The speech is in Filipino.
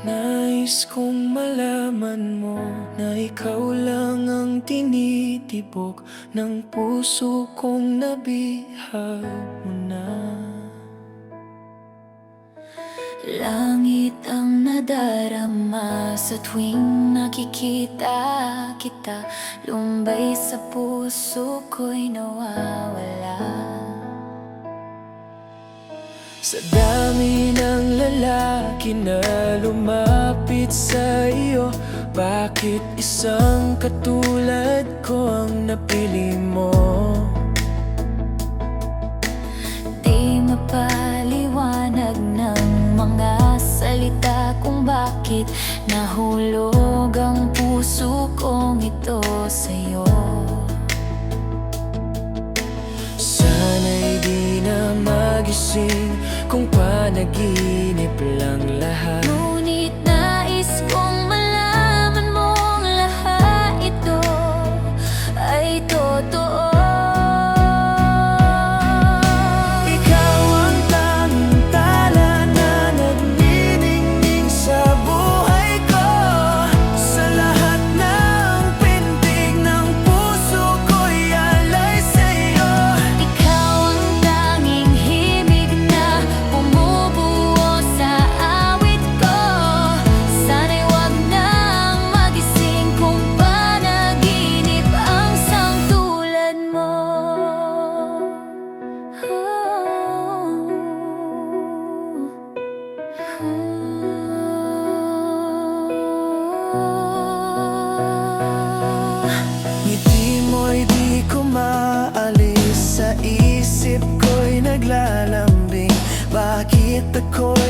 Nais kong malaman mo na ikaw lang ang tinitibok ng puso kong nabihag mo na. Langit ang nadarama sa tuwing nakikita kita. Lumbay sa puso ko'y nawawala. Sa dami ng lalaki na lumapit sa iyo, bakit isang katulad ko ang napili mo? Di mapaliwanag ng mga salita kung bakit nahulog ang puso kong ito sa'yo. Sana'y di na magising kung panaginip lang lahat. Ngunit nais kong malaman mong lahat ito ay totoo. Ikaw ang tanging tala na nagniningning sa buhay ko. Sa lahat ng pintig ng puso ko'y alay sa'yo. Ikaw ang tanging himig na bumubuo sa awit ko. Sana'y wag nang magising kung panaginip ang sangtulad mo. Ngiti mo'y di ko maalis, sa isip ko'y naglalambing. Bakit ako'y